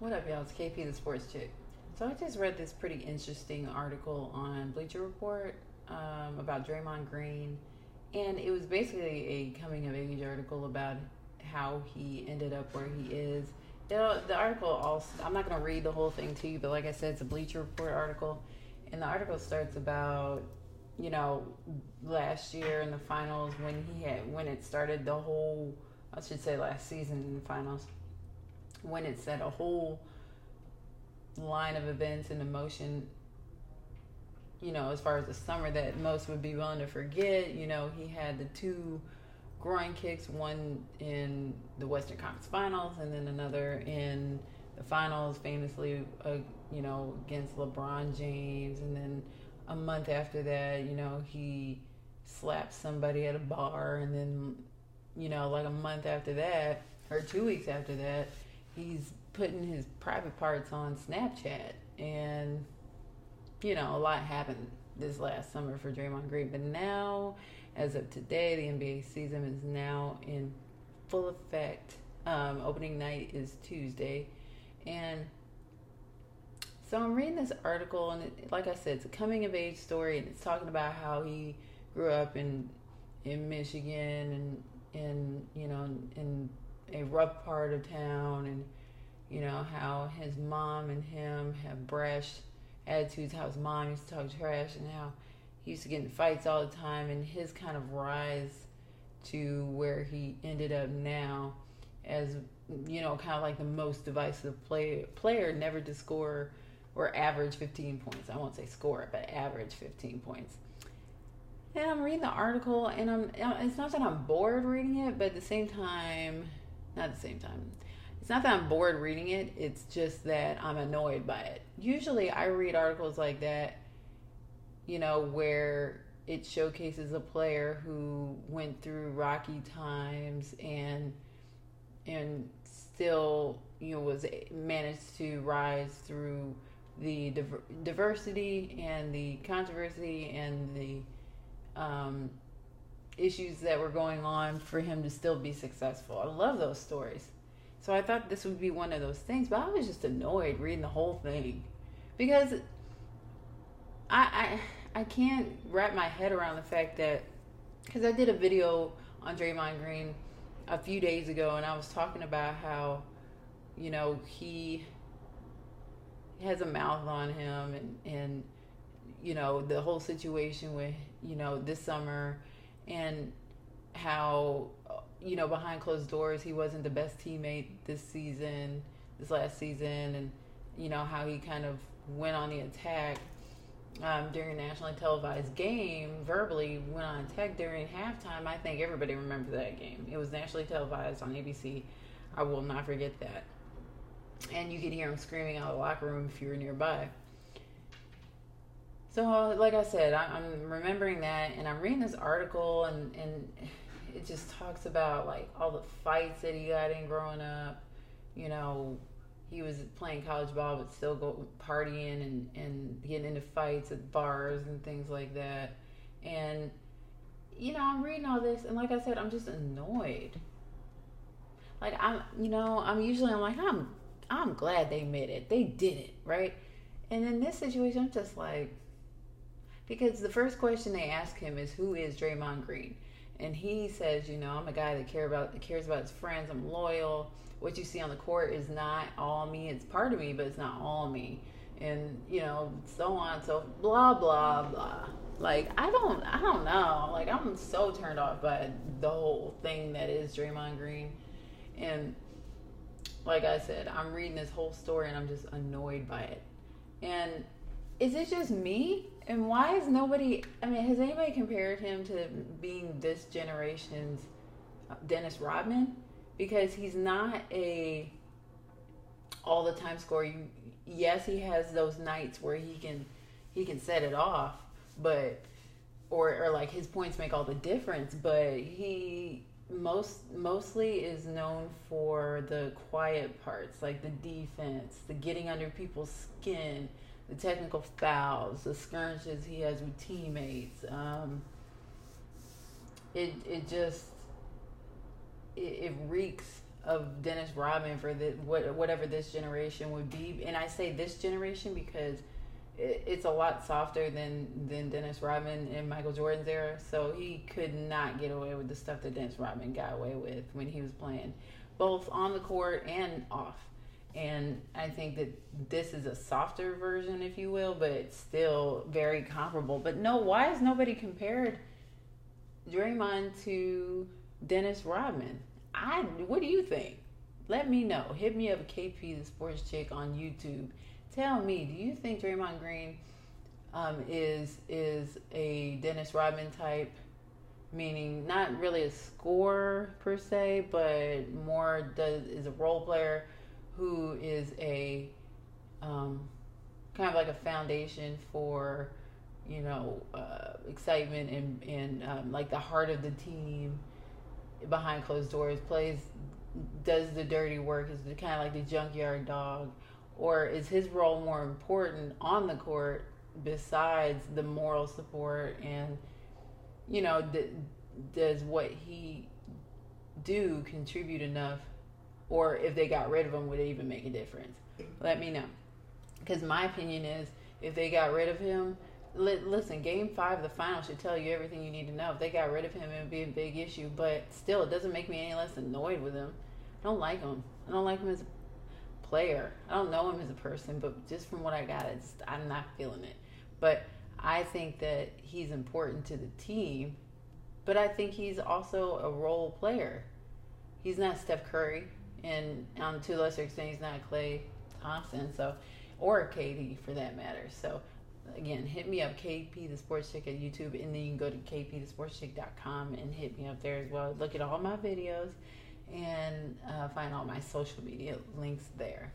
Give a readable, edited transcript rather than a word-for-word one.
What up, y'all? It's KP, the sports chick. So I just read this pretty interesting article on Bleacher Report about Draymond Green, and it was basically a coming of age article about how he ended up where he is. The article also, I'm not going to read the whole thing to you, but like I said, it's a Bleacher Report article, and the article starts about last year in the finals when it started the whole, I should say last season in the finals, when it set a whole line of events into motion, as far as the summer that most would be willing to forget. He had the two groin kicks, one in the Western Conference Finals and then another in the finals, famously, against LeBron James. And then a month after that, he slapped somebody at a bar. And then, like a month after that, or 2 weeks after that, he's putting his private parts on Snapchat. And, a lot happened this last summer for Draymond Green. But now, as of today, the NBA season is now in full effect. Opening night is Tuesday. And so I'm reading this article, and like I said, it's a coming of age story, and it's talking about how he grew up in Michigan and in a rough part of town, and how his mom and him have brash attitudes, how his mom used to talk trash, and how he used to get in fights all the time, and his kind of rise to where he ended up now as, kind of like the most divisive player never to score or average 15 points. I won't say score, but average 15 points. And I'm reading the article, and it's not that I'm bored reading it, but at the same time, it's not that I'm bored reading it, it's just that I'm annoyed by it. Usually I read articles like that, where it showcases a player who went through rocky times and still, was managed to rise through the diversity and the controversy and the issues that were going on for him to still be successful. I love those stories. So I thought this would be one of those things, but I was just annoyed reading the whole thing because I can't wrap my head around the fact that, because I did a video on Draymond Green a few days ago, and I was talking about how, he has a mouth on him, and the whole situation with, this summer, and how, behind closed doors, he wasn't the best teammate this last season, and, how he kind of went on the attack during a nationally televised game, verbally went on attack during halftime. I think everybody remembers that game. It was nationally televised on ABC. I will not forget that. And you could hear him screaming out of the locker room if you were nearby. So, like I said, I'm remembering that, and I'm reading this article, and it just talks about, like, all the fights that he got in growing up. He was playing college ball but still go partying and getting into fights at bars and things like that. And, I'm reading all this, and like I said, I'm just annoyed. Like, I'm glad they made it. They did it, right? And in this situation, I'm just like, because the first question they ask him is, who is Draymond Green? And he says, I'm a guy that cares about his friends. I'm loyal. What you see on the court is not all me. It's part of me, but it's not all me. And, so on. So blah, blah, blah. Like, I don't know. Like, I'm so turned off by the whole thing that is Draymond Green. And like I said, I'm reading this whole story and I'm just annoyed by it. And is it just me? And why is nobody, has anybody compared him to being this generation's Dennis Rodman? Because he's not a all the time scorer. Yes, he has those nights where he can set it off, but or like his points make all the difference, but he mostly is known for the quiet parts, like the defense, the getting under people's skin, the technical fouls, the skirmishes he has with teammates. It reeks of Dennis Rodman for whatever this generation would be. And I say this generation because it's a lot softer than Dennis Rodman and Michael Jordan's era. So he could not get away with the stuff that Dennis Rodman got away with when he was playing, both on the court and off. And I think that this is a softer version, if you will, but it's still very comparable. But no, why has nobody compared Draymond to Dennis Rodman? What do you think? Let me know. Hit me up, KP the Sports Chick on YouTube. Tell me, do you think Draymond Green is a Dennis Rodman type, meaning not really a scorer per se, but more is a role player who is a kind of like a foundation for, excitement and like the heart of the team behind closed doors, does the dirty work, is kind of like the junkyard dog? Or is his role more important on the court besides the moral support and, does what he do contribute enough? Or if they got rid of him, would it even make a difference? Let me know. Because my opinion is, if they got rid of him, listen, Game 5 of the final should tell you everything you need to know. If they got rid of him, it would be a big issue. But still, it doesn't make me any less annoyed with him. I don't like him. I don't like him as a player. I don't know him as a person, but just from what I got, I'm not feeling it. But I think that he's important to the team, but I think he's also a role player. He's not Steph Curry, and to a lesser extent, he's not Klay Thompson, or KD for that matter. So again, hit me up, KP the Sports Chick at YouTube, and then you can go to kpthesportschick.com and hit me up there as well. Look at all my videos and find all my social media links there.